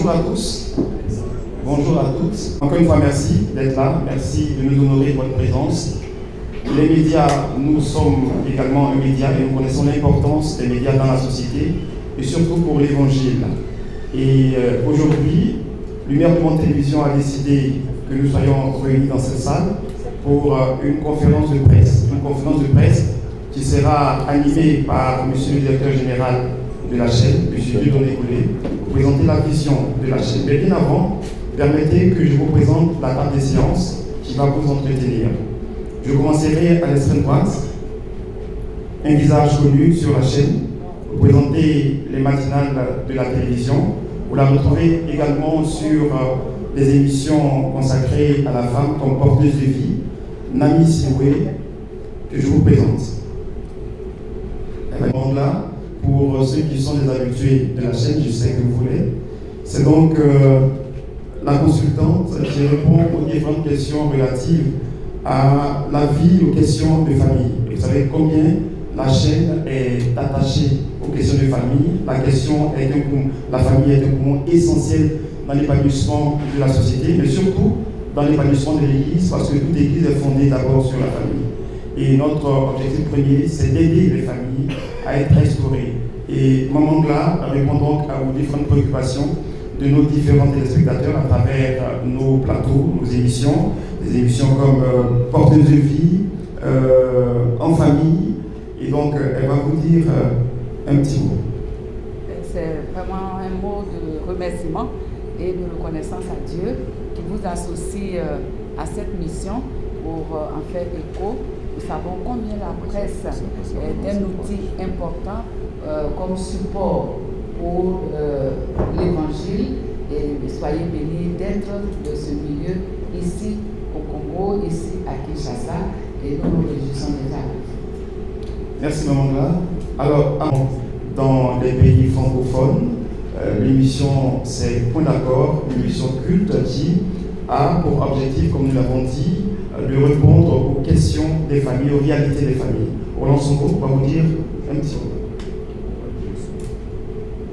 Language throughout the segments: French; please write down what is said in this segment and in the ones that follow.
Bonjour à tous, bonjour à toutes. Encore une fois, merci d'être là, merci de nous honorer de votre présence. Les médias, nous sommes également un média et nous connaissons l'importance des médias dans la société et surtout pour l'évangile. Et aujourd'hui, Lumière du Monde Télévision a décidé que nous soyons réunis dans cette salle pour une conférence de presse. Une conférence de presse qui sera animée par M. le directeur général de la chaîne, M. Dieudonné Goulet, pour présenter la vision de la chaîne. Mais bien avant, permettez que je vous présente la table des séances qui va vous entretenir. Je commencerai à l'extrême droite, un visage connu sur la chaîne, pour présenter les matinales de la télévision. Vous la retrouvez également sur des émissions consacrées à la femme comme porteuse de vie, Nami Sioué, que je vous présente. Elle est là, pour ceux qui sont des habitués de la chaîne, je sais que vous voulez. C'est donc la consultante qui répond aux différentes questions relatives à la vie, aux questions de famille. Et vous savez combien la chaîne est attachée aux questions de famille. La famille est un poumon essentiel dans l'épanouissement de la société, mais surtout dans l'épanouissement de l'Église, parce que toute Église est fondée d'abord sur la famille. Et notre objectif premier, c'est d'aider les familles à être restaurées. Et Maman Gla répond donc aux différentes préoccupations de nos différents téléspectateurs à travers nos plateaux, nos émissions, des émissions comme Porteuse de vie, En famille. Et donc, elle va vous dire un petit mot. C'est vraiment un mot de remerciement et de reconnaissance à Dieu qui vous associe à cette mission pour en faire écho. Nous savons combien la presse est un outil important comme support pour l'évangile, et soyez bénis d'être de ce milieu ici au Congo, ici à Kinshasa, et nous nous réjouissons déjà. Merci Maman Gla. Alors, dans les pays francophones, l'émission c'est Point d'accord, une émission culte qui a pour objectif, comme nous l'avons dit, de répondre aux questions des familles, aux réalités des familles. Roland Sonko va vous dire un petit mot.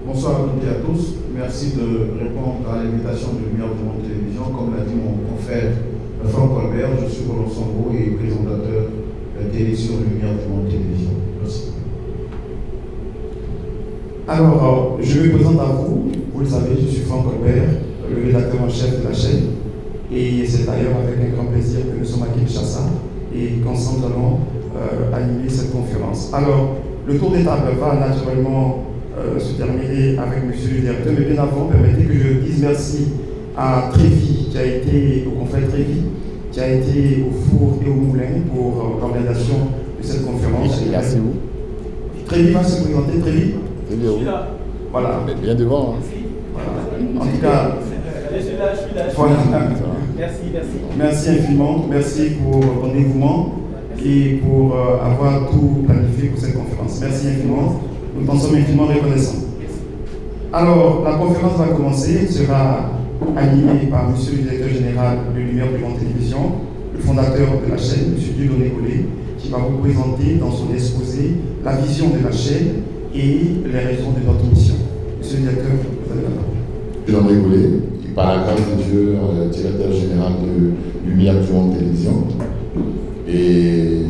Bonsoir à toutes et à tous. Merci de répondre à l'invitation de Lumière du Monde Télévision. Comme l'a dit mon confrère Franck Colbert, je suis Roland Sonko et présentateur télé sur Lumière du Monde Télévision. Merci. Alors, je me présente à vous. Vous le savez, je suis Franck Colbert, le rédacteur en chef de la chaîne. Et c'est d'ailleurs avec un grand plaisir que nous sommes à Kinshasa et qu'ensemble nous allons animer cette conférence. Alors, le tour des tables va naturellement se terminer avec monsieur le directeur, mais bien avant, permettez que je dise merci à Trévi, au confrère Trévi, qui a été au four et au moulin pour l'organisation de cette conférence. Merci vous. Trévi va se présenter. Trévi. Voilà. Bien devant. Hein. Voilà. En tout cas, je suis là. Voilà. Merci. Merci infiniment, merci pour ton dévouement et pour avoir tout planifié pour cette conférence. Merci infiniment, nous t'en sommes infiniment reconnaissants. Alors, la conférence va commencer, elle sera animée par M. le directeur général de Lumière du Monde Télévision, le fondateur de la chaîne, M. Dieudonné Goulet, qui va vous présenter dans son exposé la vision de la chaîne et les raisons de notre mission. Monsieur le directeur, vous avez la parole. Dieudonné Goulet, par la grâce de Dieu, directeur général de Lumière du Monde Télévision. Et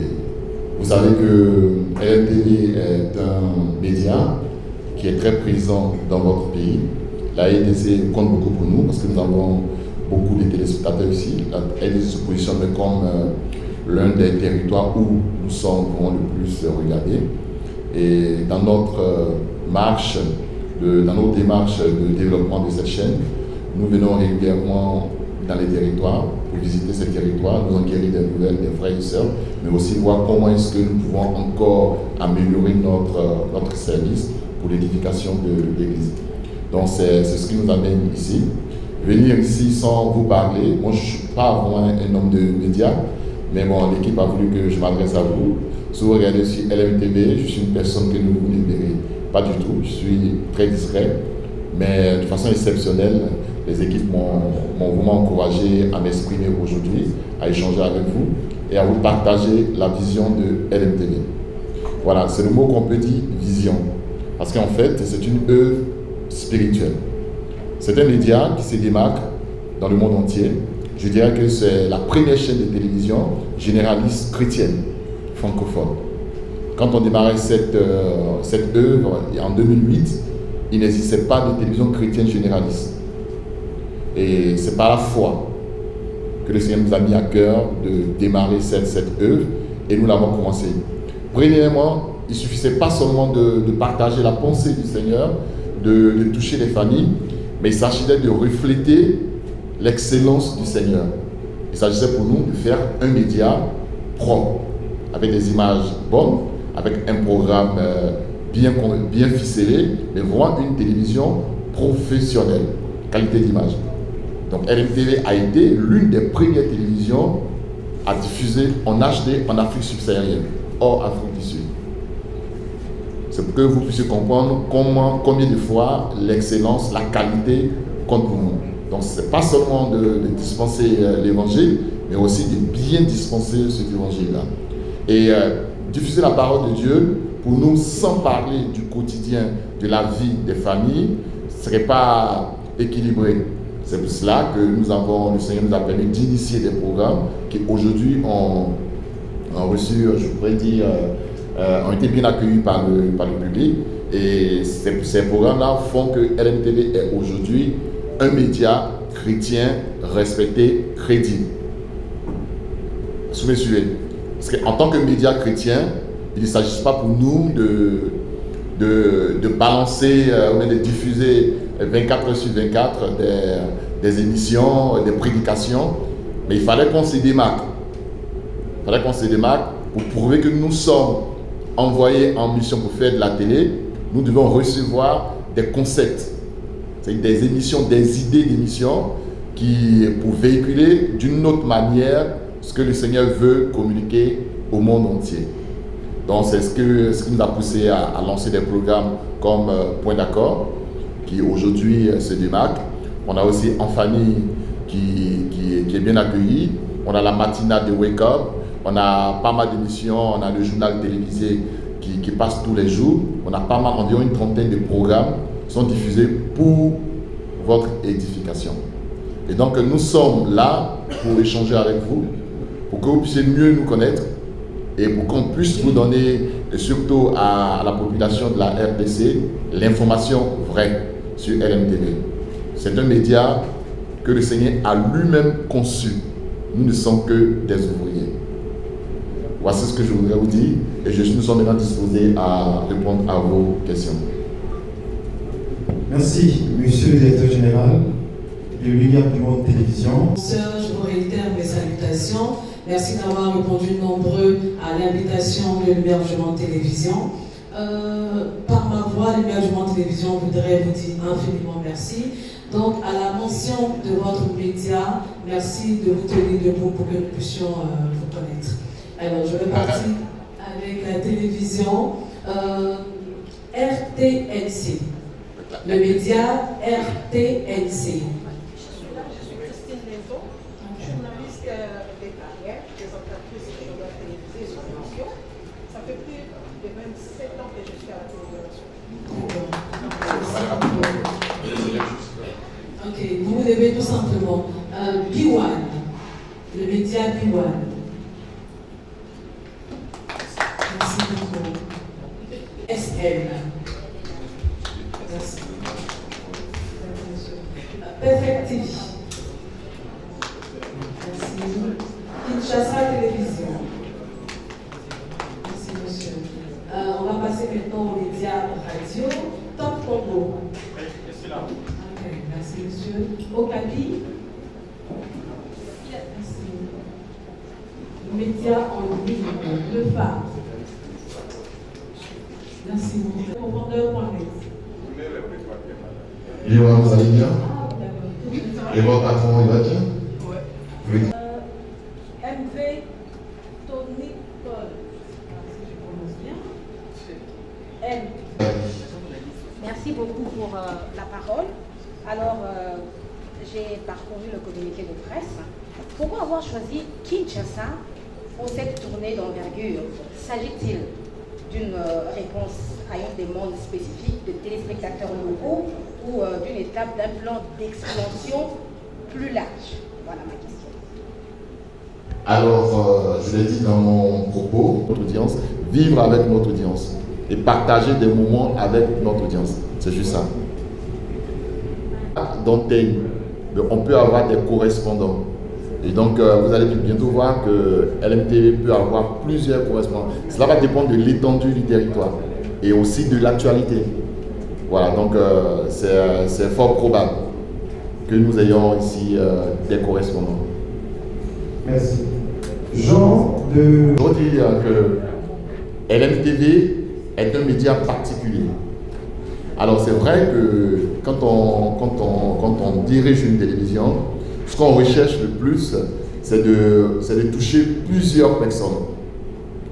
vous savez que LMTV est un média qui est très présent dans votre pays. La RDC compte beaucoup pour nous parce que nous avons beaucoup de téléspectateurs ici. La RDC se positionne comme l'un des territoires où nous sommes vraiment le plus regardés. Et dans notre dans nos démarches de développement de cette chaîne, nous venons régulièrement dans les territoires pour visiter ces territoires, nous enquérir des nouvelles des frères et sœurs, mais aussi voir comment est-ce que nous pouvons encore améliorer notre service pour l'édification de l'Église. Donc c'est ce qui nous amène ici. Venir ici sans vous parler, moi je ne suis pas vraiment un homme de médias, mais bon, l'équipe a voulu que je m'adresse à vous. Si vous regardez sur LMTV, je suis une personne que vous ne verrez pas du tout, je suis très discret, mais de façon exceptionnelle, les équipes m'ont vraiment encouragé à m'exprimer aujourd'hui, à échanger avec vous et à vous partager la vision de LMTV. Voilà, c'est le mot qu'on peut dire vision. Parce qu'en fait, c'est une œuvre spirituelle. C'est un média qui se démarque dans le monde entier. Je dirais que c'est la première chaîne de télévision généraliste chrétienne francophone. Quand on démarrait cette œuvre en 2008, il n'existait pas de télévision chrétienne généraliste. Et c'est par la foi que le Seigneur nous a mis à cœur de démarrer cette œuvre et nous l'avons commencé. Premièrement, il ne suffisait pas seulement de partager la pensée du Seigneur, de toucher les familles, mais il s'agissait de refléter l'excellence du Seigneur. Il s'agissait pour nous de faire un média propre, avec des images bonnes, avec un programme bien ficelé, mais vraiment une télévision professionnelle, qualité d'image. Donc LMTV a été l'une des premières télévisions à diffuser en HD en Afrique subsaharienne, hors Afrique du Sud. C'est pour que vous puissiez comprendre combien de fois l'excellence, la qualité compte pour nous. Donc ce n'est pas seulement de dispenser l'évangile, mais aussi de bien dispenser cet évangile-là. Et diffuser la parole de Dieu, pour nous, sans parler du quotidien, de la vie des familles, ce ne serait pas équilibré. C'est pour cela que le Seigneur nous a permis d'initier des programmes qui aujourd'hui ont reçu, je pourrais dire, ont été bien accueillis par le public. Et ces programmes-là font que LMTV est aujourd'hui un média chrétien respecté, crédible. Vous me suivez? Parce qu'en tant que média chrétien, il ne s'agit pas pour nous de balancer ou de diffuser 24 heures sur 24 des émissions, des prédications, mais il fallait qu'on se démarque. Il fallait qu'on se démarque pour prouver que nous sommes envoyés en mission pour faire de la télé. Nous devons recevoir des concepts, c'est-à-dire des émissions, des idées d'émissions pour véhiculer d'une autre manière ce que le Seigneur veut communiquer au monde entier. Donc c'est ce qui nous a poussé à lancer des programmes comme Point d'accord, qui aujourd'hui se démarque. On a aussi En Famille qui est bien accueilli. On a la matinale de Wake Up. On a pas mal d'émissions. On a le journal télévisé qui passe tous les jours. On a pas mal, environ une trentaine de programmes qui sont diffusés pour votre édification. Et donc nous sommes là pour échanger avec vous, pour que vous puissiez mieux nous connaître et pour qu'on puisse vous donner, et surtout à la population de la RDC, l'information vraie sur LMTV. C'est un média que le Seigneur a lui-même conçu. Nous ne sommes que des ouvriers. Voici ce que je voudrais vous dire et nous sommes maintenant disposés à répondre à vos questions. Merci, Monsieur le Directeur Général de Lumière du Monde Télévision. Sœurs, je vous réitère mes salutations. Merci d'avoir répondu nombreux à l'invitation de Lumière du Monde Télévision. Par ma voix, Lumière du Monde Télévision voudrait vous dire infiniment merci. Donc, à la mention de votre média, merci de vous tenir debout pour que nous puissions vous connaître. Alors, je vais partir avec la télévision RTNC. Le média RTNC. Je suis Christine Lenton, journaliste de carrière, présentatrice de journal télévisé sur l'émission. Ça fait plus de 27 ans que je suis à la télévision. Ok, vous vous devez tout simplement B1, le média B1. Merci beaucoup. SM. Merci. Perfect TV. Merci. Kinshasa Télévision. Merci, monsieur. On va passer maintenant aux médias radio. Top Congo. Ok, merci, monsieur. Okapi. Merci. Médias en ligne. Le phare. Merci, monsieur. Revendeur.net. Et vous allez bien? Ah, d'accord. Et votre patron, il va bien? Oui. MV Tony Paul. Si je prononce bien. M. Merci beaucoup pour la parole. Alors, j'ai parcouru le communiqué de presse. Pourquoi avoir choisi Kinshasa pour cette tournée d'envergure? S'agit-il d'une réponse à une demande spécifique de téléspectateurs locaux ou d'une étape d'un plan d'expansion plus large? Voilà ma question. Alors, je l'ai dit dans mon propos, notre audience, vivre avec notre audience et partager des moments avec notre audience. C'est juste ça. D'antenne, on peut avoir des correspondants. Et donc, vous allez bientôt voir que LMTV peut avoir plusieurs correspondants. Cela va dépendre de l'étendue du territoire et aussi de l'actualité. Voilà, donc c'est fort probable que nous ayons ici des correspondants. Merci. Jean de... Je veux dire que LMTV est un média particulier. Alors c'est vrai que quand on dirige une télévision, ce qu'on recherche le plus, c'est de toucher plusieurs personnes.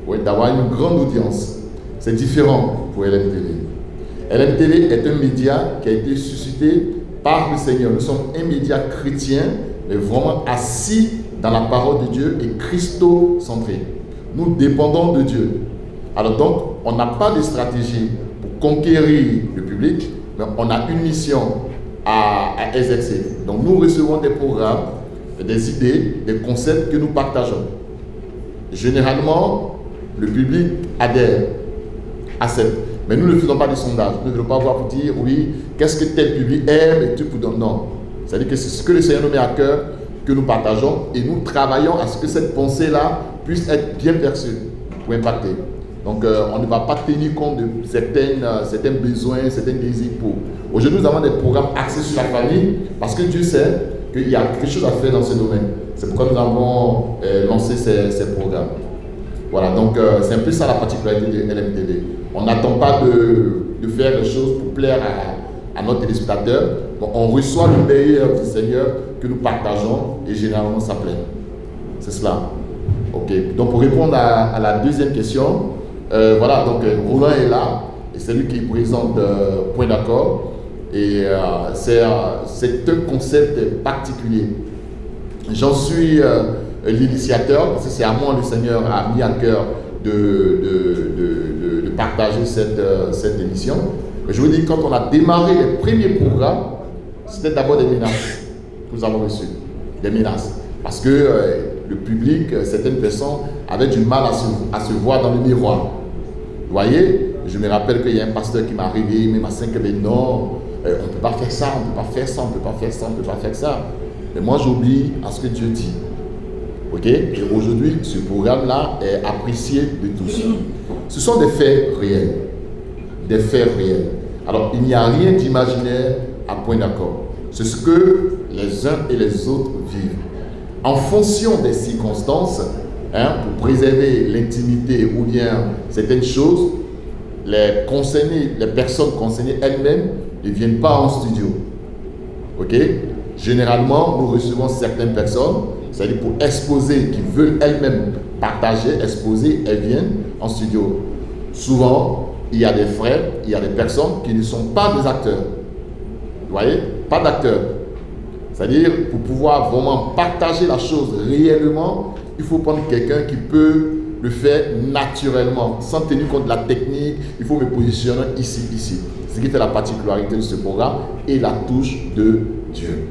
Oui, d'avoir une grande audience. C'est différent pour LMTV. LMTV est un média qui a été suscité par le Seigneur. Nous sommes un média chrétien, mais vraiment assis dans la parole de Dieu et christocentré. Nous dépendons de Dieu. Alors donc, on n'a pas de stratégie pour conquérir le public, mais on a une mission à exercer. Donc nous recevons des programmes, des idées, des concepts que nous partageons. Généralement, le public adhère, accepte. Mais nous ne faisons pas de sondage. Nous ne voulons pas voir pour dire, oui, qu'est-ce que tel public aime et tout pour donner. Non. C'est-à-dire que c'est ce que le Seigneur nous met à cœur que nous partageons et nous travaillons à ce que cette pensée-là puisse être bien perçue pour impacter. Donc, on ne va pas tenir compte de certains besoins, certains désirs pour. Aujourd'hui, nous avons des programmes axés sur la famille parce que Dieu sait qu'il y a quelque chose à faire dans ce domaine. C'est pourquoi nous avons lancé ces programmes. Voilà, donc c'est un peu ça la particularité de LMTV. On n'attend pas de faire les choses pour plaire à notre téléspectateur. Donc, on reçoit le meilleur du Seigneur que nous partageons et généralement ça plaît. C'est cela. Ok. Donc pour répondre à la deuxième question, voilà, donc Roland est là et c'est lui qui présente Point d'accord. Et c'est un concept particulier. J'en suis l'initiateur parce que c'est à moi le Seigneur a mis à cœur de partager cette émission. Je vous dis, quand on a démarré les premiers programmes, c'était d'abord des menaces que nous avons reçues. Des menaces. Parce que le public, certaines personnes avaient du mal à se voir dans le miroir. Vous voyez, je me rappelle qu'il y a un pasteur qui m'a arrivé, même à 5 mais non, on ne peut pas faire ça, on ne peut pas faire ça, on ne peut pas faire ça, on ne peut pas faire ça. Mais moi, j'obéis à ce que Dieu dit. Ok? Et aujourd'hui, ce programme-là est apprécié de tous. Ce sont des faits réels. Des faits réels. Alors, il n'y a rien d'imaginaire à Point d'accord. C'est ce que les uns et les autres vivent. En fonction des circonstances, pour préserver l'intimité ou bien certaines choses, les personnes concernées elles-mêmes ne viennent pas en studio. Ok? Généralement, nous recevons certaines personnes, c'est-à-dire pour exposer, qui veulent elles-mêmes partager, exposer, elles viennent en studio. Souvent, il y a des frères, il y a des personnes qui ne sont pas des acteurs. Vous voyez? Pas d'acteurs. C'est-à-dire, pour pouvoir vraiment partager la chose réellement, il faut prendre quelqu'un qui peut le faire naturellement, sans tenir compte de la technique. Il faut me positionner ici. Ce qui fait la particularité de ce programme et la touche de Dieu.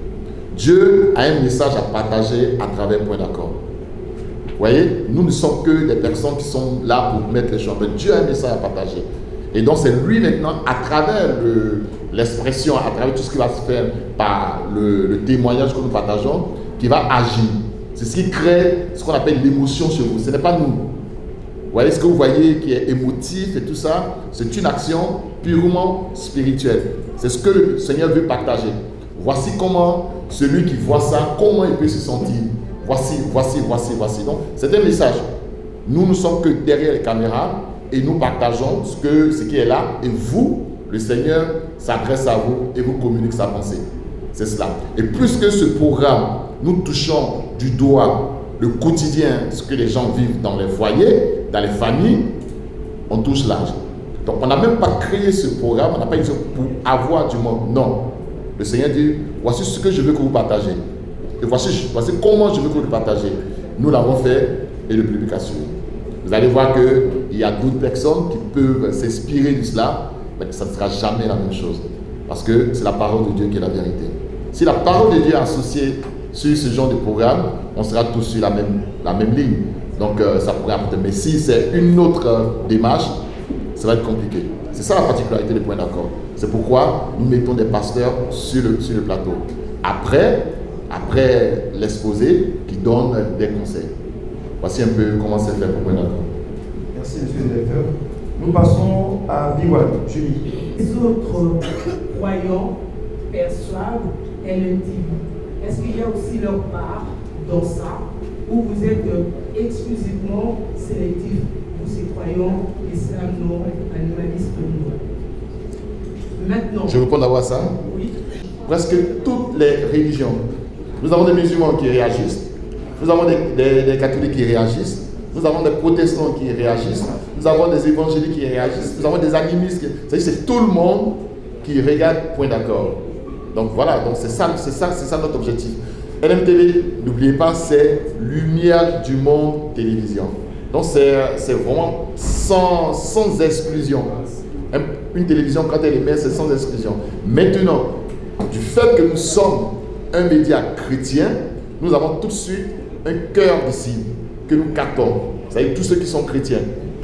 Dieu a un message à partager à travers Point d'accord. Vous voyez, nous ne sommes que des personnes qui sont là pour mettre les choses. Mais Dieu a un message à partager. Et donc c'est lui maintenant, à travers l'expression, à travers tout ce qui va se faire par le témoignage que nous partageons, qui va agir. C'est ce qui crée ce qu'on appelle l'émotion chez vous. Ce n'est pas nous. Vous voyez ce que vous voyez qui est émotif et tout ça, c'est une action purement spirituelle. C'est ce que le Seigneur veut partager. Voici comment celui qui voit ça, comment il peut se sentir. Voici. Donc c'est un message. Nous ne sommes que derrière les caméras et nous partageons ce qui est là. Et vous, le Seigneur s'adresse à vous et vous communique sa pensée. C'est cela. Et plus que ce programme, nous touchons du doigt le quotidien, ce que les gens vivent dans les foyers, dans les familles, on touche large. Donc on n'a même pas créé ce programme, on n'a pas dit pour avoir du monde. Non. Le Seigneur dit, voici ce que je veux que vous partagez. Et voici comment je veux que vous le partagez. Nous l'avons fait et le public a suivi. Vous allez voir que il y a d'autres personnes qui peuvent s'inspirer de cela, mais ça ne sera jamais la même chose. Parce que c'est la parole de Dieu qui est la vérité. Si la parole de Dieu est associée sur ce genre de programme, on sera tous sur la même ligne. Donc ça pourrait apporter. Mais si c'est une autre démarche, ça va être compliqué. C'est ça la particularité des points d'accord. C'est pourquoi nous mettons des pasteurs sur le plateau. Après l'exposé, qui donne des conseils. Voici un peu comment c'est fait pour point d'accord. Merci, monsieur le directeur. Nous passons à Biwal. Julie. Les autres croyants perçoivent LMTV. Est-ce qu'il y a aussi leur part dans ça, ou vous êtes exclusivement sélectif, vous ces croyants islam non animalistes non? Maintenant. Je réponds d'abord à ça. Oui. Presque toutes les religions. Nous avons des musulmans qui réagissent, nous avons des catholiques qui réagissent, nous avons des protestants qui réagissent, nous avons des évangéliques qui réagissent, nous avons des animistes. C'est-à-dire c'est tout le monde qui regarde point d'accord. Donc voilà, donc c'est ça notre objectif. LMTV, n'oubliez pas, c'est Lumière du Monde Télévision. Donc c'est vraiment sans exclusion. Une télévision, quand elle émet, c'est sans exclusion. Maintenant, du fait que nous sommes un média chrétien, nous avons tout de suite un cœur de cible que nous captons. C'est-à-dire tous ceux qui sont chrétiens.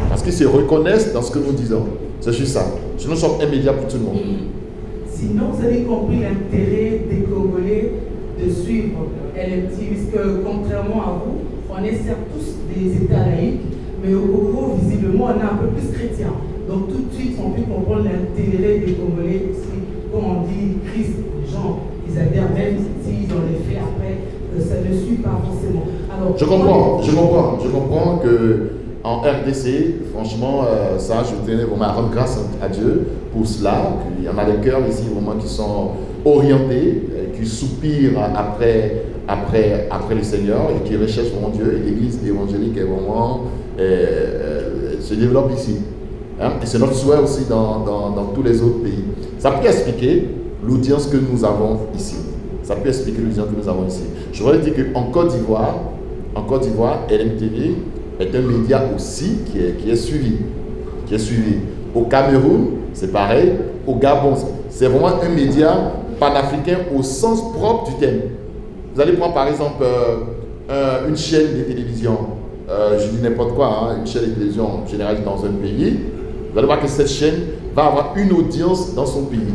Parce qu'ils se reconnaissent dans ce que nous disons. C'est juste ça. Nous sommes un média pour tout le monde. Sinon, vous avez compris l'intérêt des Congolais de suivre LMT, puisque contrairement à vous, on est certes tous des États laïcs, mais au Congo, visiblement, on est un peu plus chrétien. Donc tout de suite, on peut comprendre l'intérêt des Congolais aussi. Quand on dit Christ, les gens, ils adhèrent, même si dans les faits, après, ça ne suit pas forcément. Alors, je comprends que en RDC, franchement, ça, je tenais vraiment à rendre grâce à Dieu pour cela. Il y en a des cœurs ici vraiment qui sont orientés, qui soupirent après le Seigneur et qui recherchent vraiment Dieu. Et l'église évangélique est vraiment se développe ici. Hein? Et c'est notre souhait aussi dans tous les autres pays. Ça peut expliquer l'audience que nous avons ici. Ça peut expliquer l'audience que nous avons ici. Je voudrais dire qu'en Côte d'Ivoire, LMTV est un média aussi qui est suivi. Au Cameroun, c'est pareil. Au Gabon, c'est vraiment un média panafricain au sens propre du terme. Vous allez prendre par exemple une chaîne de télévision, je dis n'importe quoi, hein, une chaîne de télévision générale dans un pays. Vous allez voir que cette chaîne va avoir une audience dans son pays.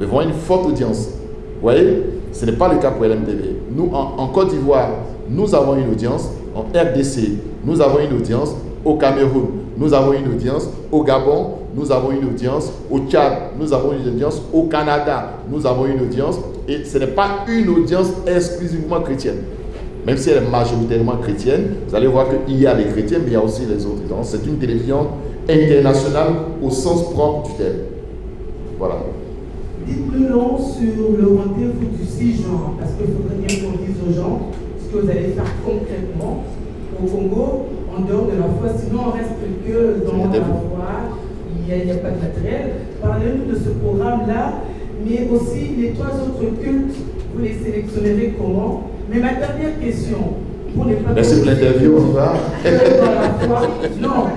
Mais vraiment une forte audience. Vous voyez, ce n'est pas le cas pour LMTV. Nous, en Côte d'Ivoire, nous avons une audience. En RDC, nous avons une audience. Au Cameroun, nous avons une audience. Au Gabon, nous avons une audience. Au Tchad, nous avons une audience. Au Canada, nous avons une audience. Et ce n'est pas une audience exclusivement chrétienne. Même si elle est majoritairement chrétienne, vous allez voir qu'il y a les chrétiens, mais il y a aussi les autres. Donc, c'est une télévision internationale au sens propre du terme. Voilà. Dites-nous non sur le rendez-vous du 6 juin, parce qu'il faudrait bien qu'on dise aux gens ce que vous allez faire concrètement au Congo, en dehors de la foi, sinon on reste que dans la foi, il n'y a pas de matériel. Parlez-nous de ce programme-là, mais aussi les 3 autres cultes, vous les sélectionnerez comment? Mais ma dernière question, pour ne pas... Merci pour l'interview, on va. Non,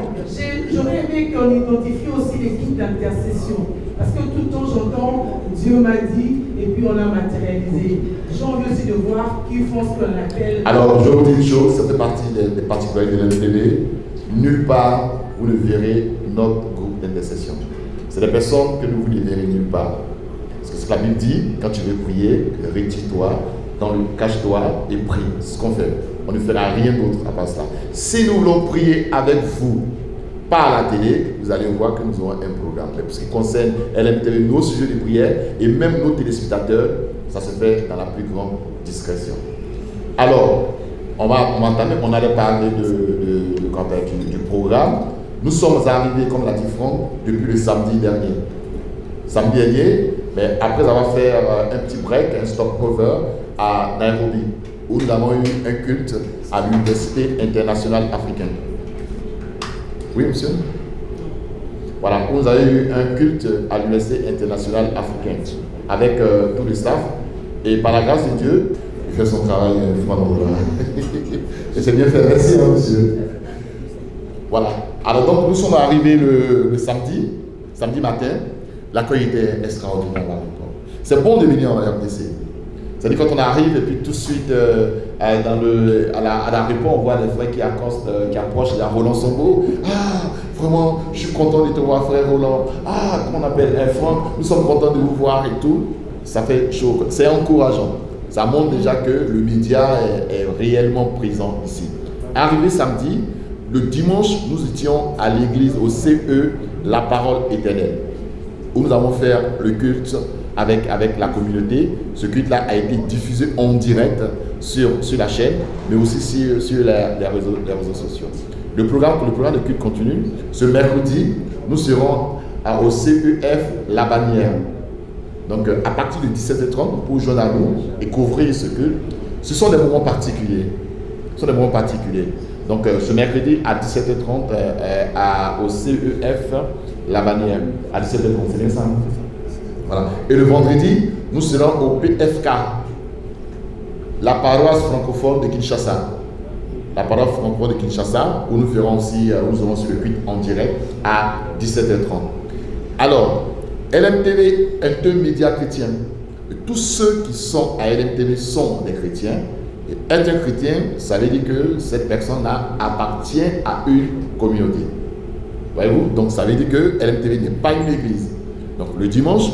j'aurais aimé qu'on identifie aussi l'équipe d'intercession. Parce que tout le temps j'entends Dieu m'a dit et puis on a matérialisé. J'ai envie aussi de voir qui font ce qu'on appelle. Alors je vous dis une chose, ça fait partie des particularités de l'LMTV. Nulle part vous ne verrez notre groupe d'intercession. C'est des personnes que vous ne verrez nulle part. Parce que ce que la Bible dit, quand tu veux prier, retire-toi, cache-toi et prie. C'est ce qu'on fait. On ne fera rien d'autre à part cela. Si nous voulons prier avec vous, pas à la télé, vous allez voir que nous avons un programme. Mais pour ce qui concerne LMTV, nos sujets de prière et même nos téléspectateurs, ça se fait dans la plus grande discrétion. Alors, on allait parler du programme. Nous sommes arrivés, comme l'a dit Franck, depuis le samedi dernier. Samedi dernier, mais après avoir fait un petit break, un stop-over à Nairobi, où nous avons eu un culte à l'Université internationale africaine. Oui, monsieur? Voilà, vous avez eu un culte à l'Université internationale africaine avec tout le staff. Et par la grâce de Dieu, il fait son travail froidement. Et c'est bien fait. Merci, hein, monsieur. Voilà. Voilà. Alors donc, nous sommes arrivés le samedi matin. L'accueil était extraordinaire à l'aéroport. C'est bon de venir en RDC. C'est-à-dire quand on arrive et puis tout de suite à l'aéroport, on voit des frères qui accostent, qui approchent la Roland Sombo. Ah, vraiment, je suis content de te voir, frère Roland. Ah, comment on appelle Franck, nous sommes contents de vous voir et tout. Ça fait chaud. C'est encourageant. Ça montre déjà que le média est réellement présent ici. Arrivé samedi, le dimanche, nous étions à l'église au CE, la parole éternelle, où nous avons fait le culte avec la communauté. Ce culte-là a été diffusé en direct sur la chaîne, mais aussi sur les réseaux sociaux. Le programme de culte continue. Ce mercredi, nous serons au CEF La Bannière. Donc, à partir de 17h30, pour joindre à nous et couvrir ce culte, ce sont des moments particuliers. Donc, ce mercredi à 17h30 au CEF La Bannière. À 17h30, c'est bien ça? Voilà. Et le vendredi, nous serons au PFK, la paroisse francophone de Kinshasa. La paroisse francophone de Kinshasa, où nous ferons aussi, nous aurons aussi le culte en direct à 17h30. Alors, LMTV est un média chrétien. Et tous ceux qui sont à LMTV sont des chrétiens. Et être un chrétien, ça veut dire que cette personne-là appartient à une communauté. Voyez-vous? Donc ça veut dire que LMTV n'est pas une église. Donc le dimanche,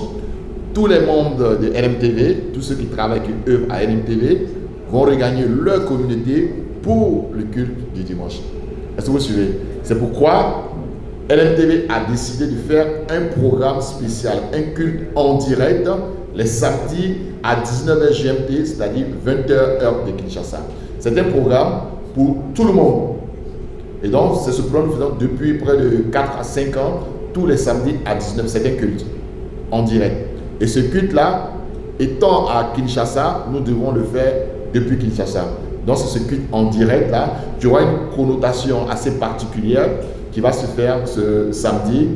tous les membres de LMTV, tous ceux qui travaillent, qui œuvrent à LMTV, vont regagner leur communauté pour le culte du dimanche. Est-ce que vous suivez? C'est pourquoi LMTV a décidé de faire un programme spécial, un culte en direct, les samedis à 19h GMT, c'est-à-dire 20h heure de Kinshasa. C'est un programme pour tout le monde. Et donc, c'est ce programme que nous faisons depuis près de 4 à 5 ans, tous les samedis à 19h. C'est un culte en direct. Et ce culte-là, étant à Kinshasa, nous devons le faire depuis Kinshasa. Donc, c'est ce culte en direct-là qui aura une connotation assez particulière qui va se faire ce samedi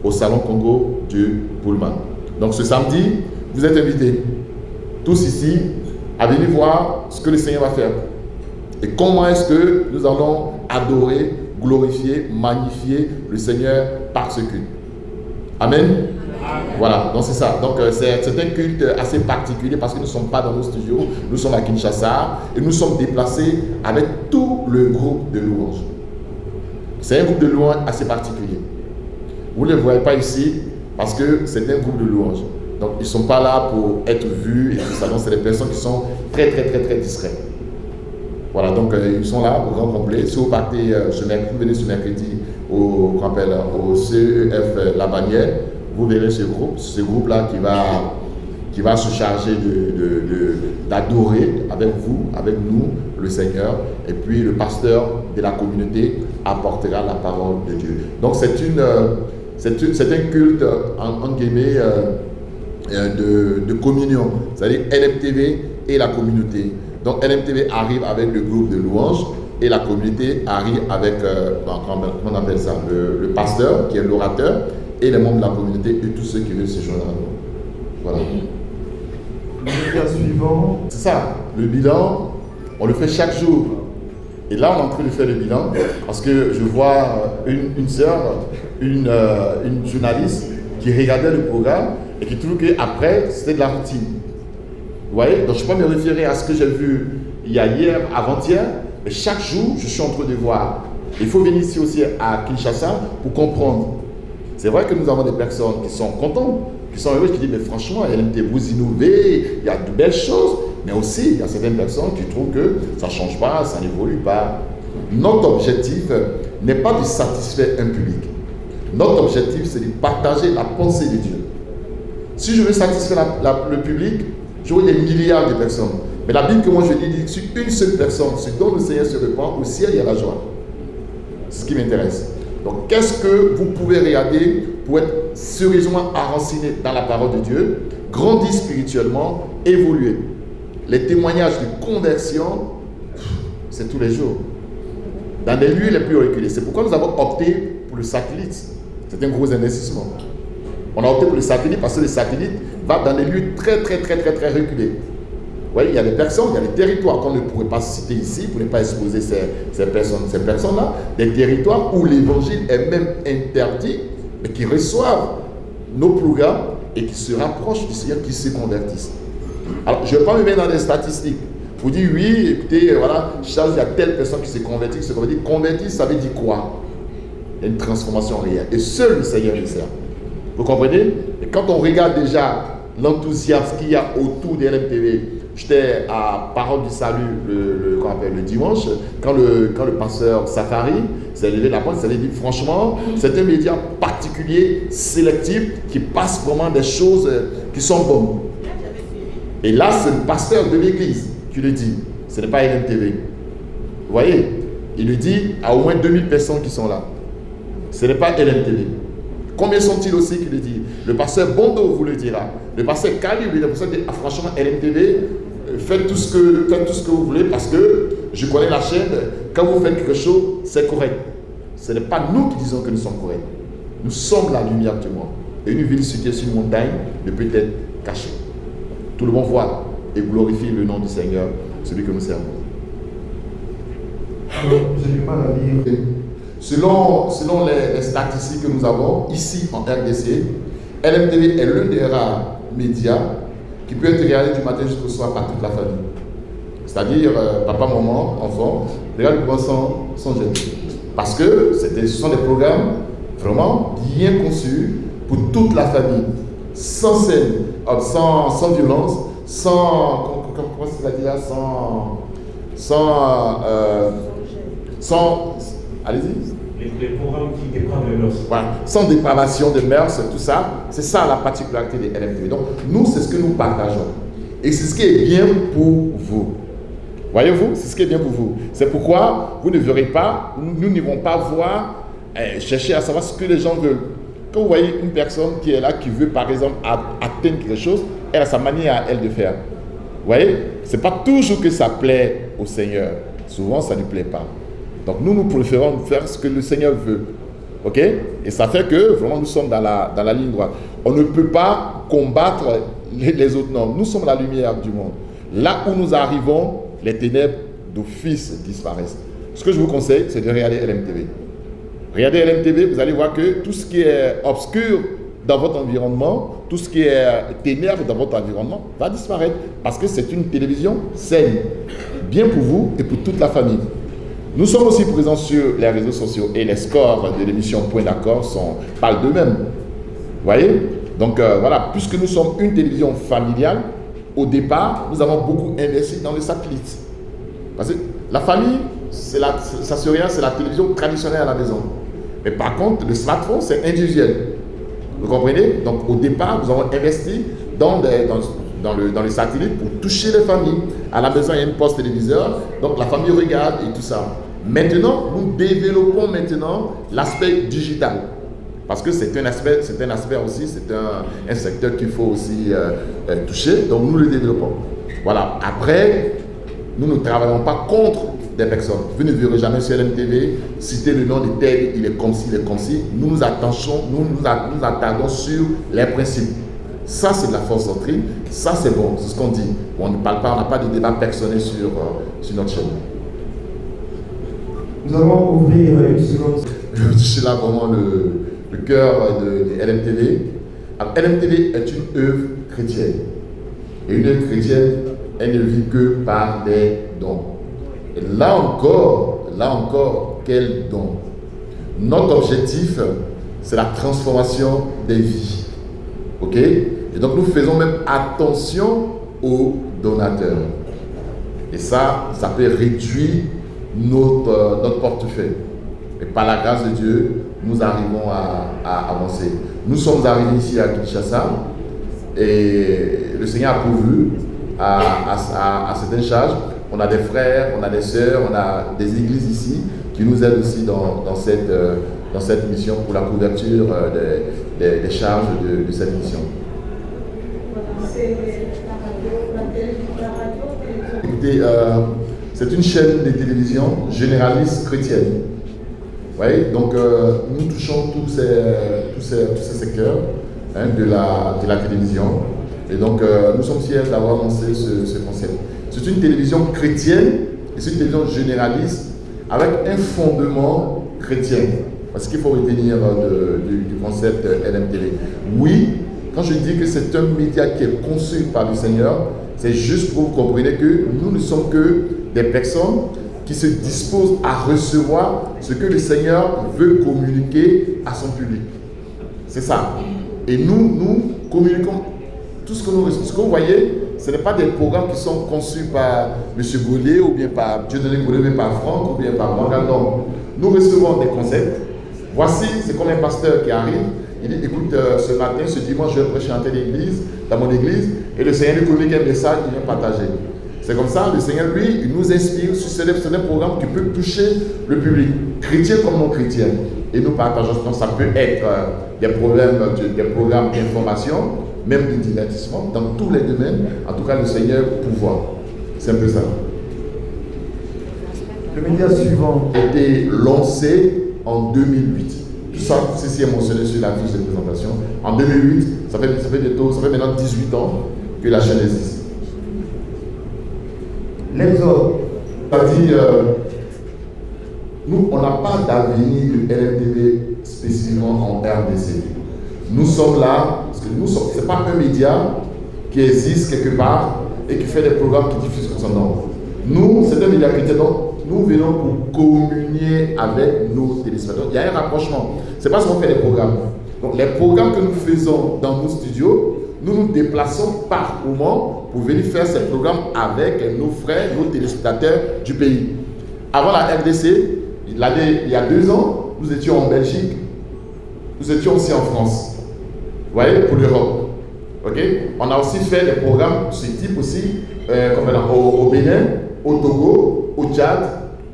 au Salon Congo du Pullman. Donc, ce samedi, vous êtes invités, tous ici, à venir voir ce que le Seigneur va faire. Et comment est-ce que nous allons adorer, glorifier, magnifier le Seigneur par ce culte. Amen. Voilà, donc c'est ça. Donc c'est un culte assez particulier parce que nous ne sommes pas dans nos studios, nous sommes à Kinshasa et nous sommes déplacés avec tout le groupe de louanges. C'est un groupe de louanges assez particulier. Vous ne les voyez pas ici parce que c'est un groupe de louanges. Donc ils ne sont pas là pour être vus et tout ça. Donc c'est des personnes qui sont très discrètes. Voilà, donc ils sont là au grand complet. Si vous partez vous venez ce mercredi au CEF La Bannière, vous verrez ce groupe-là qui va se charger d'adorer avec vous, avec nous, le Seigneur. Et puis le pasteur de la communauté apportera la parole de Dieu. Donc c'est un culte, en guillemets, de communion. C'est-à-dire LMTV et la communauté. Donc LMTV arrive avec le groupe de louanges et la communauté arrive avec, comment on appelle ça, le pasteur qui est l'orateur et les membres de la communauté et tous ceux qui veulent se joindre à nous. Voilà. Le bilan suivant. C'est ça, le bilan, on le fait chaque jour. Et là, on est en train de faire le bilan parce que je vois une sœur, une journaliste qui regardait le programme et qui trouve qu'après, c'était de la routine. Vous voyez? Donc je peux me référer à ce que j'ai vu hier, avant-hier, mais chaque jour, je suis en train de voir. Il faut venir ici aussi à Kinshasa pour comprendre. C'est vrai que nous avons des personnes qui sont contentes, qui sont heureuses, qui disent, mais franchement, vous innovez, il y a de belles choses, mais aussi, il y a certaines personnes qui trouvent que ça ne change pas, ça n'évolue pas. Notre objectif n'est pas de satisfaire un public. Notre objectif, c'est de partager la pensée de Dieu. Si je veux satisfaire le public, j'aurai des milliards de personnes. Mais la Bible que moi je dis, sur une seule personne, ce dont le Seigneur se répand, au ciel il y a la joie. C'est ce qui m'intéresse. Donc qu'est-ce que vous pouvez regarder pour être sérieusement enraciné dans la parole de Dieu, grandir spirituellement, évoluer. Les témoignages de conversion, c'est tous les jours. Dans les lieux les plus reculés. C'est pourquoi nous avons opté pour le satellite. C'est un gros investissement. On a opté pour le satellite parce que le satellite va dans des lieux très reculés. Ouais, il y a des personnes, il y a des territoires qu'on ne pourrait pas citer ici pour ne pas exposer ces personnes-là, des territoires où l'évangile est même interdit, mais qui reçoivent nos programmes et qui se rapprochent du Seigneur, qui se convertissent. Alors, je ne vais pas me mettre dans des statistiques. Vous dites, oui, écoutez, voilà, Charles, il y a telle personne qui se convertit, Convertir, ça veut dire quoi? Il y a une transformation réelle. Et seul le Seigneur le sert. Vous comprenez? Et quand on regarde déjà l'enthousiasme qu'il y a autour de LMTV, j'étais à Parole du Salut le dimanche, quand le pasteur Safari s'est levé la porte, il s'est dit franchement, c'est un média particulier, sélectif, qui passe vraiment des choses qui sont bonnes. Et là, c'est le pasteur de l'église qui le dit, ce n'est pas LMTV. Vous voyez, il le dit à au moins 2000 personnes qui sont là. Ce n'est pas LMTV. Combien sont-ils aussi qui le disent? Le pasteur Bondo vous le dira. Le pasteur Kali, il dit, franchement, LMTV, faites tout ce que vous voulez parce que je connais la chaîne. Quand vous faites quelque chose, c'est correct. Ce n'est pas nous qui disons que nous sommes corrects. Nous sommes la lumière du monde. Et une ville située sur une montagne ne peut être cachée. Tout le monde voit et glorifie le nom du Seigneur, celui que nous servons. J'ai du mal à lire. Selon les statistiques que nous avons ici en RDC, LMTV est l'un des rares médias qui peut être regardé du matin jusqu'au soir par toute la famille. C'est-à-dire papa, maman, enfant, regarde le programme sans gêne. Parce que ce sont des programmes vraiment bien conçus pour toute la famille, sans scène, sans violence, sans, comment c'est la dit là, sans allez-y. Les programmes qui dépravent les mœurs. Voilà, sans dépravation de mœurs, tout ça, c'est ça la particularité des LMTV. Donc, nous, c'est ce que nous partageons. Et c'est ce qui est bien pour vous. Voyez-vous, c'est ce qui est bien pour vous. C'est pourquoi vous ne verrez pas, nous n'irons pas voir, chercher à savoir ce que les gens veulent. Quand vous voyez une personne qui est là, qui veut par exemple atteindre quelque chose, elle a sa manière à elle de faire. Vous voyez, ce n'est pas toujours que ça plaît au Seigneur. Souvent, ça ne plaît pas. Donc nous préférons faire ce que le Seigneur veut. Ok? Et ça fait que vraiment nous sommes dans la ligne droite. On ne peut pas combattre les autres normes. Nous sommes la lumière du monde. Là où nous arrivons, les ténèbres d'office disparaissent. Ce que je vous conseille, c'est de regarder LMTV. Regardez LMTV, vous allez voir que tout ce qui est obscur dans votre environnement, tout ce qui est ténèbres dans votre environnement va disparaître parce que c'est une télévision saine, bien pour vous et pour toute la famille. Nous sommes aussi présents sur les réseaux sociaux et les scores de l'émission Point d'accord parlent d'eux-mêmes. Vous voyez? Donc voilà, puisque nous sommes une télévision familiale, au départ, nous avons beaucoup investi dans le satellite. Parce que la famille, c'est la télévision traditionnelle à la maison. Mais par contre, le smartphone, c'est individuel. Vous comprenez? Donc au départ, nous avons investi dans les satellites pour toucher les familles. À la maison, il y a une poste téléviseur, donc la famille regarde et tout ça. Maintenant, nous développons l'aspect digital. Parce que c'est un aspect aussi, c'est un secteur qu'il faut aussi toucher, donc nous le développons. Voilà. Après, nous ne travaillons pas contre des personnes. Vous ne verrez jamais sur LMTV citer le nom de tel, il est comme ci, il est comme ci. Nous nous attardons sur les principes. Ça, c'est de la fausse doctrine. Ça, c'est bon, c'est ce qu'on dit. On ne parle pas, on n'a pas de débat personnel sur notre chaîne. Nous allons ouvrir une seconde. Je suis là vraiment le cœur de LMTV. Alors, LMTV est une œuvre chrétienne. Et une œuvre chrétienne, elle ne vit que par des dons. Et là encore, quel don? Notre objectif, c'est la transformation des vies. Ok? Et donc nous faisons même attention aux donateurs. Et ça peut réduire notre portefeuille. Et par la grâce de Dieu, nous arrivons à avancer. Nous sommes arrivés ici à Kinshasa et le Seigneur a pourvu à certaines charges. On a des frères, on a des sœurs, on a des églises ici qui nous aident aussi dans cette mission pour la couverture des charges de cette mission. Écoutez, c'est une chaîne de télévision généraliste chrétienne. Vous voyez, donc nous touchons tous ces secteurs de la télévision. Et donc, nous sommes fiers d'avoir lancé ce concept. C'est une télévision chrétienne et c'est une télévision généraliste avec un fondement chrétien. Parce qu'il faut retenir du concept LMTV. Oui, quand je dis que c'est un média qui est conçu par le Seigneur, c'est juste pour que vous compreniez que nous ne sommes que des personnes qui se disposent à recevoir ce que le Seigneur veut communiquer à son public. C'est ça. Et nous communiquons tout ce que nous recevons. Ce que vous voyez, ce n'est pas des programmes qui sont conçus par M. Gaulet ou bien par Dieudonné Gaulet, ou bien par Franck ou bien par Morgan. Non. Nous recevons des concepts. Voici, c'est comme un pasteur qui arrive. Il dit, écoute, ce matin, ce dimanche, je vais prêcher en telle église, dans mon église, et le Seigneur lui communique un message qu'il vient partager. C'est comme ça, le Seigneur, lui, il nous inspire sur ce programme qui peut toucher le public, chrétien comme non chrétien. Et nous partageons, donc ça peut être des programmes d'information, même de divertissement, dans tous les domaines. En tout cas, le Seigneur pouvoir. C'est un peu ça. Le média suivant a été lancé en 2008. Tout ça, c'est mentionné sur la fiche de présentation. En 2008, ça fait maintenant 18 ans que la chaîne existe. L'exode. C'est-à-dire, nous, on n'a pas d'avenir de LMTV spécifiquement en RDC. Nous sommes là, parce que ce n'est pas un média qui existe quelque part et qui fait des programmes qui diffusent comme ça. Non. Nous, c'est un média chrétien, donc nous venons pour communier avec nos téléspectateurs. Il y a un rapprochement. Ce n'est pas seulement faire des programmes. Donc, les programmes que nous faisons dans nos studios, nous nous déplaçons par moment pour venir faire ces programmes avec nos frères, nos téléspectateurs du pays. Avant la RDC, il y a 2 ans, nous étions en Belgique, nous étions aussi en France. Vous voyez, pour l'Europe. Okay? On a aussi fait des programmes de ce type aussi, au Bénin, au Togo, au Tchad,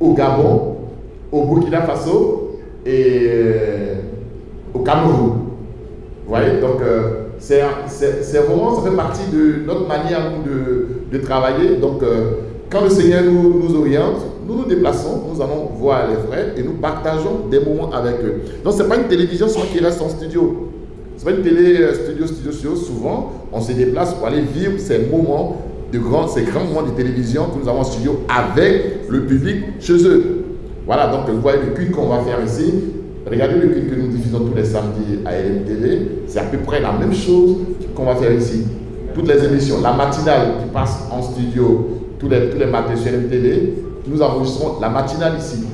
au Gabon, au Burkina Faso et au Cameroun. Vous voyez, donc c'est vraiment, ça fait partie de notre manière de travailler. Donc quand le Seigneur nous oriente, nous nous déplaçons, nous allons voir les frères et nous partageons des moments avec eux. Donc ce n'est pas une télévision seulement qui reste en studio. Ce n'est pas une télé studio. Souvent, on se déplace pour aller vivre ces moments, ces grands moments de télévision que nous avons en studio avec le public chez eux. Voilà, donc vous voyez le culte qu'on va faire ici. Regardez le culte que nous diffusons tous les samedis à LMTV. C'est à peu près la même chose qu'on va faire ici. Toutes les émissions, la matinale qui passe en studio tous les matins sur LMTV, nous enregistrons la matinale ici.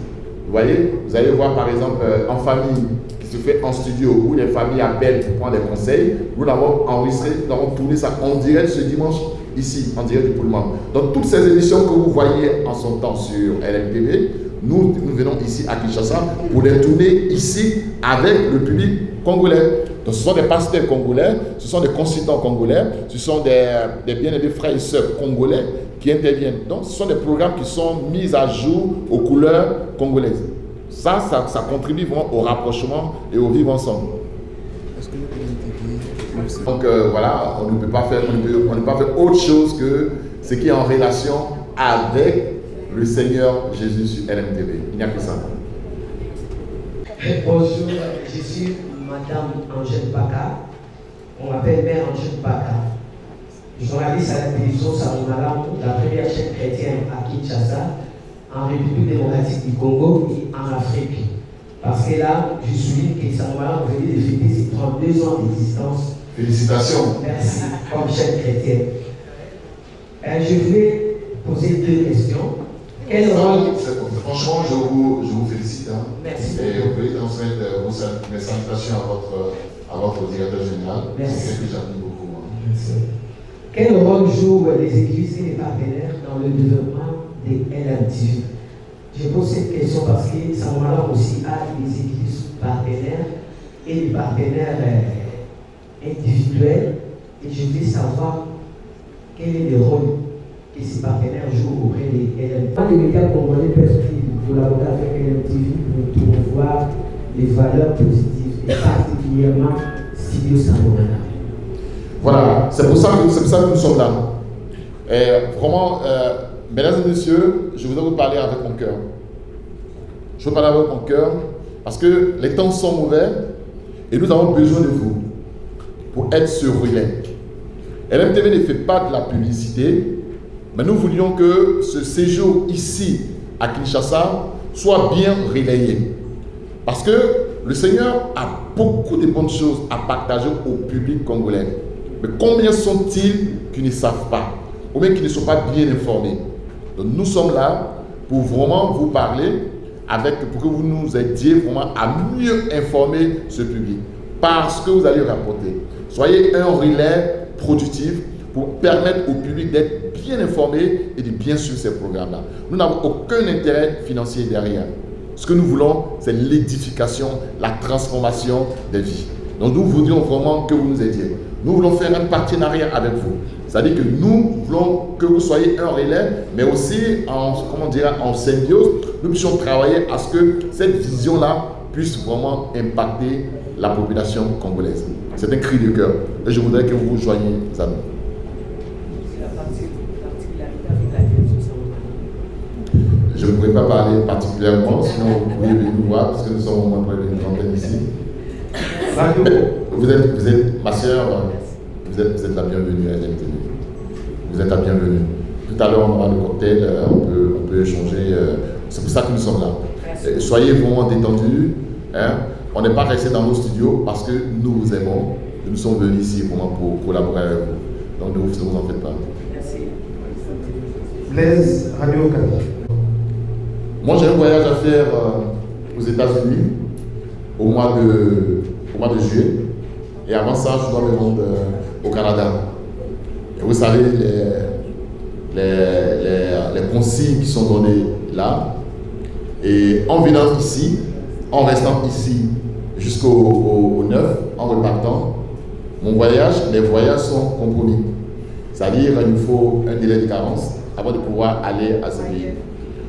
Vous voyez, vous allez voir par exemple En Famille qui se fait en studio où les familles appellent pour prendre des conseils. Nous l'avons enregistré, nous avons tourné ça en direct ce dimanche ici, en direct du Pullman. Donc toutes ces émissions que vous voyez en son temps sur LMTV, nous venons ici à Kinshasa pour les tourner ici avec le public congolais. Donc ce sont des pasteurs congolais, ce sont des consultants congolais, ce sont des bien-aimés frères et sœurs congolais qui interviennent. Donc ce sont des programmes qui sont mis à jour aux couleurs congolaises. Ça contribue vraiment au rapprochement et au vivre ensemble. Donc voilà, on ne peut pas faire autre chose que ce qui est en relation avec le Seigneur Jésus sur LMTV. Il n'y a que ça. Bonjour, je suis Madame Angèle Baka. On m'appelle Mère Angèle Baka. Journaliste à la télévision Sarumalam, la première chaîne chrétienne à Kinshasa, en République démocratique du Congo et en Afrique. Parce que là, je souligne que Sarumalam venait de fêter ses 32 ans d'existence. Félicitations. Merci, comme chaîne chrétienne. Je voulais poser 2 questions. Franchement, je vous félicite. Hein. Merci. Et vous pouvez transmettre mes salutations à votre directeur général. Merci. C'est ce que j'aime beaucoup. Hein. Merci. Quel rôle jouent les églises et les partenaires dans le développement des LMTV? Je pose cette question parce que Samuel aussi a des églises partenaires et des partenaires individuels. Et je voulais savoir quel est le rôle que ces partenaires jouent auprès des LMTV. Les médias congolais peuvent-ils collaborer avec LMTV pour promouvoir les valeurs positives et particulièrement Studio Samuel? Voilà, c'est pour ça que nous sommes là. Et vraiment, mesdames et messieurs, je voudrais vous parler avec mon cœur. Je veux parler avec mon cœur parce que les temps sont mauvais et nous avons besoin de vous pour être sur relais. LMTV ne fait pas de la publicité, mais nous voulions que ce séjour ici à Kinshasa soit bien relayé. Parce que le Seigneur a beaucoup de bonnes choses à partager au public congolais. Mais combien sont-ils qui ne savent pas, ou même qui ne sont pas bien informés? Donc nous sommes là pour vraiment vous parler, pour que vous nous aidiez vraiment à mieux informer ce public. Parce que vous allez rapporter. Soyez un relais productif pour permettre au public d'être bien informé et de bien suivre ces programmes-là. Nous n'avons aucun intérêt financier derrière. Ce que nous voulons, c'est l'édification, la transformation des vies. Donc nous voudrions vraiment que vous nous aidiez. Nous voulons faire un partenariat avec vous. C'est-à-dire que nous voulons que vous soyez un relais, mais aussi en symbiose, nous puissions travailler à ce que cette vision-là puisse vraiment impacter la population congolaise. C'est un cri de cœur. Et je voudrais que vous vous joigniez à nous. Je ne pourrais pas parler particulièrement, sinon vous pouvez venir nous voir, parce que nous sommes au moins près d'une trentaine ici. Vous êtes ma soeur, vous êtes la bienvenue à LMTV. Vous êtes la bienvenue. Tout à l'heure, on aura le cocktail, on peut échanger. C'est pour ça que nous sommes là. Soyez vraiment détendus. Hein. On n'est pas resté dans nos studios parce que nous vous aimons. Nous sommes venus ici vraiment pour collaborer avec vous. Donc ne vous en faites pas. Merci. Blaise, Radio Okapi. Moi, j'ai un voyage à faire aux États-Unis au mois de juillet. Et avant ça, je dois me rendre au Canada. Et vous savez, les consignes qui sont données là. Et en venant ici, en restant ici jusqu'au 9, en repartant, les voyages sont compromis. C'est-à-dire qu'il nous faut un délai de carence avant de pouvoir aller à ce pays.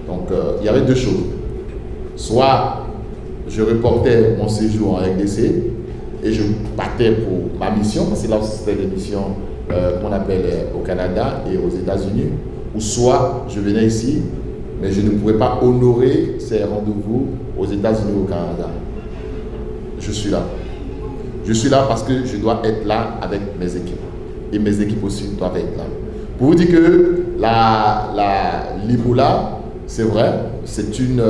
Donc, il y avait deux choses. Soit je reportais mon séjour en RDC et je partais pour ma mission, parce que là c'était des missions qu'on appelle au Canada et aux États-Unis, ou soit je venais ici, mais je ne pourrais pas honorer ces rendez-vous aux États-Unis ou au Canada. Je suis là. Je suis là parce que je dois être là avec mes équipes. Et mes équipes aussi doivent être là. Pour vous dire que l'Ebola, c'est vrai, c'est une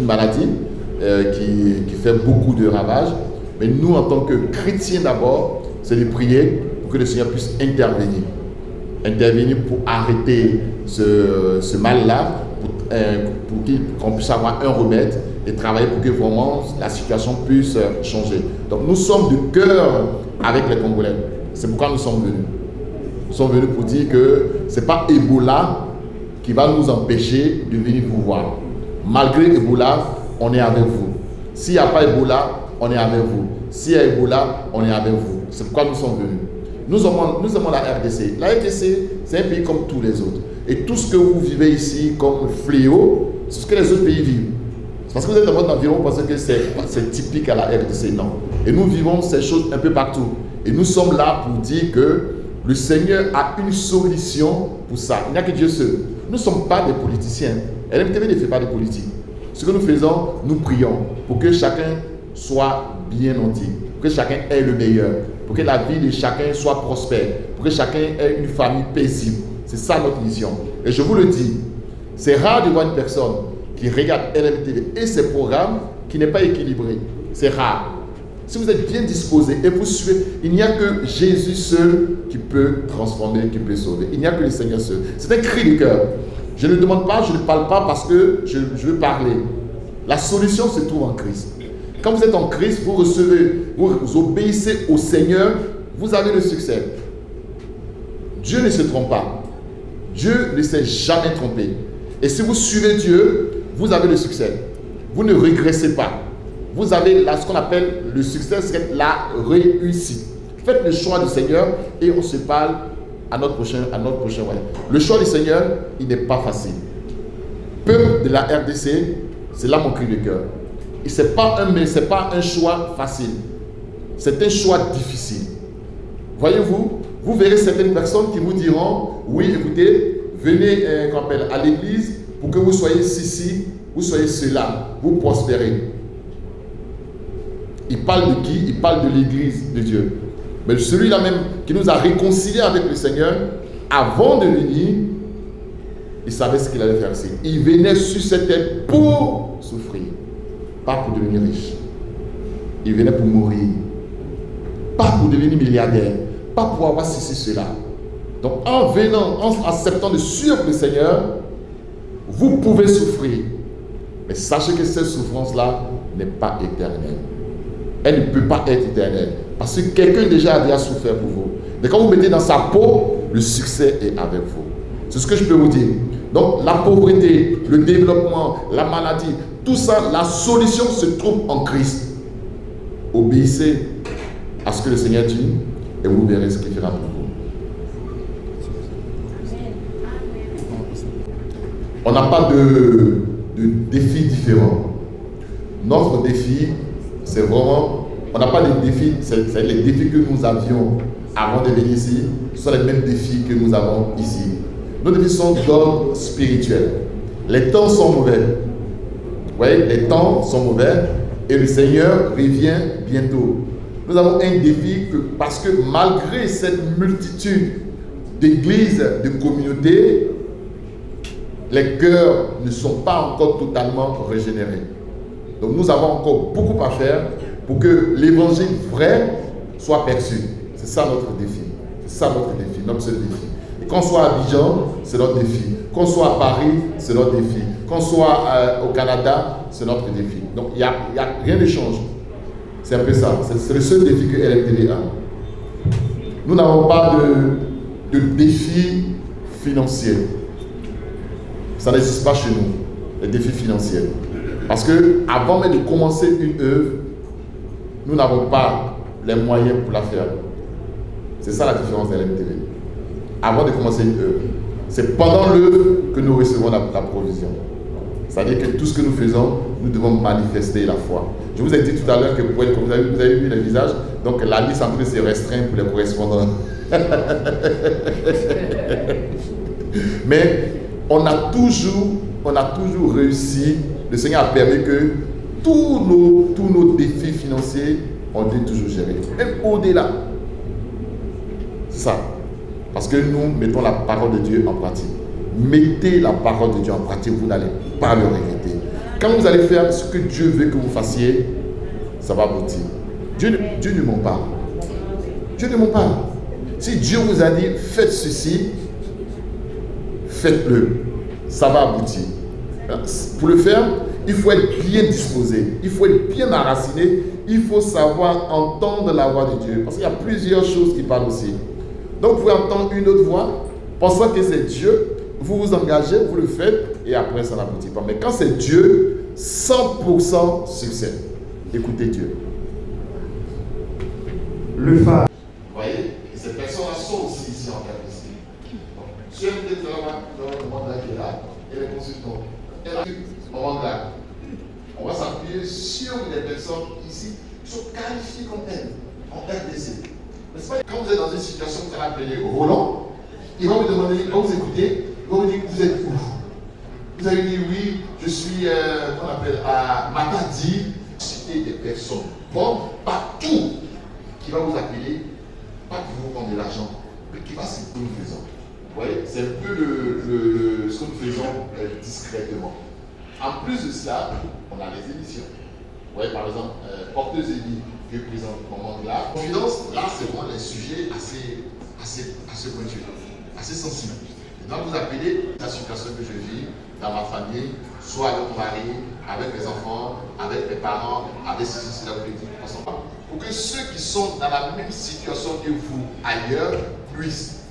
maladie qui fait beaucoup de ravages. Mais nous, en tant que chrétiens d'abord, c'est de prier pour que le Seigneur puisse intervenir. Intervenir pour arrêter ce mal-là, pour qu'on puisse avoir un remède et travailler pour que vraiment la situation puisse changer. Donc nous sommes de cœur avec les Congolais. C'est pourquoi nous sommes venus. Nous sommes venus pour dire que ce n'est pas Ebola qui va nous empêcher de venir vous voir. Malgré Ebola, on est avec vous. S'il n'y a pas Ebola, on est avec vous. S'il y a Ebola, on est avec vous. C'est pourquoi nous sommes venus. Nous aimons la RDC. La RDC, c'est un pays comme tous les autres. Et tout ce que vous vivez ici comme fléau, c'est ce que les autres pays vivent. C'est parce que vous êtes dans votre environnement, vous pensez que c'est typique à la RDC. Non. Et nous vivons ces choses un peu partout. Et nous sommes là pour dire que le Seigneur a une solution pour ça. Il n'y a que Dieu seul. Nous ne sommes pas des politiciens. LMTV ne fait pas de politique. Ce que nous faisons, nous prions pour que chacun soit bien nanti, pour que chacun ait le meilleur, pour que la vie de chacun soit prospère, pour que chacun ait une famille paisible. C'est ça notre mission. Et je vous le dis, c'est rare de voir une personne qui regarde LMTV et ses programmes qui n'est pas équilibré. C'est rare. Si vous êtes bien disposé et vous suivez, il n'y a que Jésus seul qui peut transformer, qui peut sauver. Il n'y a que le Seigneur seul. C'est un cri de cœur. Je ne demande pas, je ne parle pas parce que je veux parler. La solution se trouve en Christ. Quand vous êtes en Christ, vous recevez, vous obéissez au Seigneur, vous avez le succès. Dieu ne se trompe pas. Dieu ne s'est jamais trompé. Et si vous suivez Dieu, vous avez le succès. Vous ne régressez pas. Vous avez là, ce qu'on appelle le succès, c'est la réussite. Faites le choix du Seigneur et on se parle à notre prochain voyage. Le choix du Seigneur, il n'est pas facile. Peuple de la RDC, c'est là mon cri de cœur. Et ce n'est pas un choix facile. C'est un choix difficile. Voyez-vous, vous verrez certaines personnes qui vous diront, oui, écoutez, venez à l'église pour que vous soyez ceci, vous soyez cela, vous prospérez. Il parle de qui? Il parle de l'église de Dieu. Mais celui-là même qui nous a réconciliés avec le Seigneur, avant de venir, il savait ce qu'il allait faire ici. Il venait sur cette terre pour souffrir, pas pour devenir riche. Il venait pour mourir, pas pour devenir milliardaire, pas pour avoir ceci, cela. Donc en venant, en acceptant de suivre le Seigneur, vous pouvez souffrir. Mais sachez que cette souffrance-là n'est pas éternelle. Elle ne peut pas être éternelle. Parce que quelqu'un déjà a souffert pour vous. Mais quand vous mettez dans sa peau, le succès est avec vous. C'est ce que je peux vous dire. Donc la pauvreté, le développement, la maladie, tout ça, la solution se trouve en Christ. Obéissez à ce que le Seigneur dit et vous verrez ce qu'il fera pour vous. On n'a pas de défis différents. Notre défi, c'est vraiment, on n'a pas de défis, c'est les défis que nous avions avant de venir ici, ce sont les mêmes défis que nous avons ici. Nos défis sont d'ordre spirituel. Les temps sont mauvais. Vous voyez, les temps sont mauvais et le Seigneur revient bientôt. Nous avons un défi parce que malgré cette multitude d'églises, de communautés, les cœurs ne sont pas encore totalement régénérés. Donc nous avons encore beaucoup à faire pour que l'évangile vrai soit perçu. C'est ça notre défi. C'est ça notre défi, notre seul défi. Et qu'on soit à Abidjan, c'est notre défi. Qu'on soit à Paris, c'est notre défi. Qu'on soit au Canada, c'est notre défi. Donc il n'y a rien de change. C'est un peu ça. C'est le seul défi que LMTV a. Nous n'avons pas de défi financier. Ça n'existe pas chez nous, les défis financiers. Parce que avant même de commencer une œuvre, nous n'avons pas les moyens pour la faire. C'est ça la différence de LMTV. Avant de commencer une œuvre, c'est pendant l'œuvre que nous recevons la provision. C'est-à-dire que tout ce que nous faisons, nous devons manifester la foi. Je vous ai dit tout à l'heure que vous avez vu les visages, donc la liste en train de se restreindre pour les correspondants. Mais on a toujours réussi. Le Seigneur a permis que tous nos défis financiers ont été toujours gérés. Même au-delà. C'est ça. Parce que nous mettons la parole de Dieu en pratique. Mettez la parole de Dieu en pratique, vous n'allez pas le regretter. Quand vous allez faire ce que Dieu veut que vous fassiez, ça va aboutir. Dieu ne ment pas. Dieu ne ment pas. Si Dieu vous a dit faites ceci, faites-le. Ça va aboutir. Pour le faire, il faut être bien disposé. Il faut être bien enraciné. Il faut savoir entendre la voix de Dieu. Parce qu'il y a plusieurs choses qui parlent aussi. Donc vous pouvez entendre une autre voix, pensant que c'est Dieu. Vous vous engagez, vous le faites, et après ça n'aboutit pas. Mais quand c'est Dieu, 100% succès. Écoutez Dieu. Le phare. Vous voyez, et ces personnes-là sont aussi ici en Caprici. Sur le moment là qui est là, et les consultants. Et là, au moment là, on va s'appuyer sur les personnes ici qui sont qualifiées comme elles, en RDC. N'est-ce pas? Quand vous êtes dans une situation que vous allez appeler Roland, il va vous demander, il va vous écouter, il va vous dire vous êtes où? Vous allez dire oui, je suis, qu'on appelle à Matadi, citer des personnes bonnes partout qui va vous appeler, pas qui vous prendre de l'argent, mais qui va se ce que nous faisons. Vous voyez, c'est un peu ce que nous faisons discrètement. En plus de cela, on a les émissions. Vous voyez, par exemple, Porteuse et Vie, qui présente au moment de la confidence, là, c'est vraiment des sujets assez pointus, assez sensibles. Et donc, vous appelez la situation que je vis dans ma famille, soit avec mon mari, avec mes enfants, avec mes parents, avec ceci, cela, vous le dites ensemble. Pour que ceux qui sont dans la même situation que vous ailleurs puissent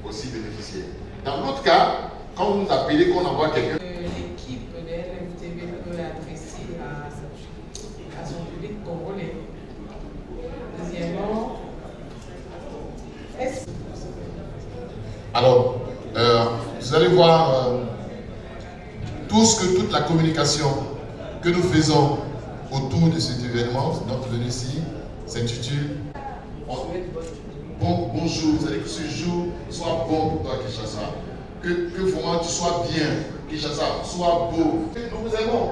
aussi bénéficier. Dans l'autre cas, quand vous nous appelez, qu'on envoie quelqu'un. L'équipe de LMTV peut adresser à son public congolais. Deuxièmement, alors, vous allez voir toute la communication que nous faisons autour de cet événement, notre venue ici, s'intitule Bonjour, vous allez que ce jour soit bon pour toi, Kinshasa. Que vraiment tu sois bien, Kinshasa, sois beau. Nous vous aimons.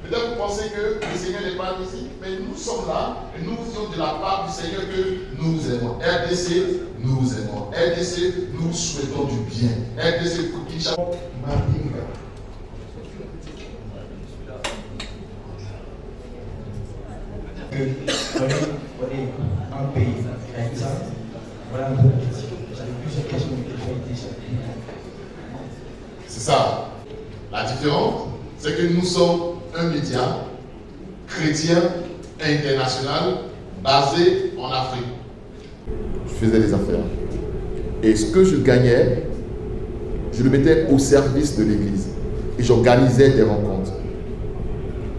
Peut-être vous pensez que le Seigneur n'est pas ici, mais nous sommes là et nous vous disons de la part du Seigneur que nous vous aimons. RDC, nous vous aimons. RDC, nous vous souhaitons du bien. RDC pour Kinshasa. On est un pays comme ça. Voilà un peu la question. J'avais plusieurs questions qui ont été posées. C'est ça. La différence, c'est que nous sommes un média chrétien international basé en Afrique. Je faisais des affaires. Et ce que je gagnais, je le mettais au service de l'église. Et j'organisais des rencontres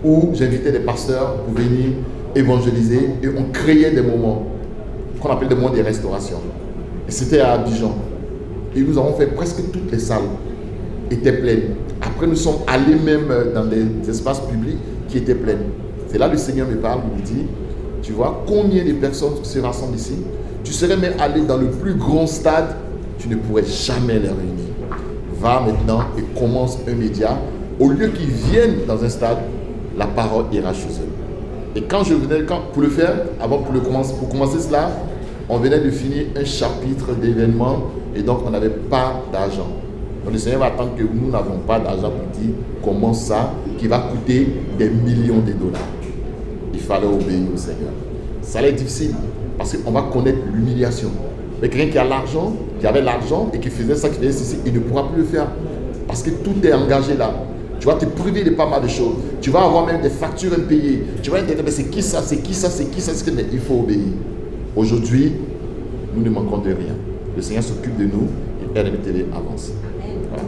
où j'invitais des pasteurs pour venir évangéliser et on créait des moments qu'on appelle des moments de restauration. Et c'était à Abidjan. Et nous avons fait presque toutes les salles étaient pleines. Après, nous sommes allés même dans des espaces publics qui étaient pleins. C'est là que le Seigneur me parle, il me dit, tu vois, combien de personnes se rassemblent ici? Tu serais même allé dans le plus grand stade, tu ne pourrais jamais les réunir. Va maintenant et commence un média. Au lieu qu'ils viennent dans un stade, la parole ira chez eux. Et quand je venais, pour le faire, pour commencer cela, on venait de finir un chapitre d'événements et donc on n'avait pas d'argent. Donc le Seigneur va attendre que nous n'avons pas d'argent pour dire comment ça, qui va coûter des millions de dollars. Il fallait obéir au Seigneur. Ça allait être difficile parce qu'on va connaître l'humiliation. Mais quelqu'un qui a l'argent, qui avait l'argent et qui faisait ça, qui faisait ceci, il ne pourra plus le faire parce que tout est engagé là. Tu vas te priver de pas mal de choses. Tu vas avoir même des factures impayées. Tu vas dire, mais c'est qui ça, c'est qui ça, c'est qui ça, mais il faut obéir. Aujourd'hui, nous ne manquons de rien. Le Seigneur s'occupe de nous et RMTV avance. Voilà.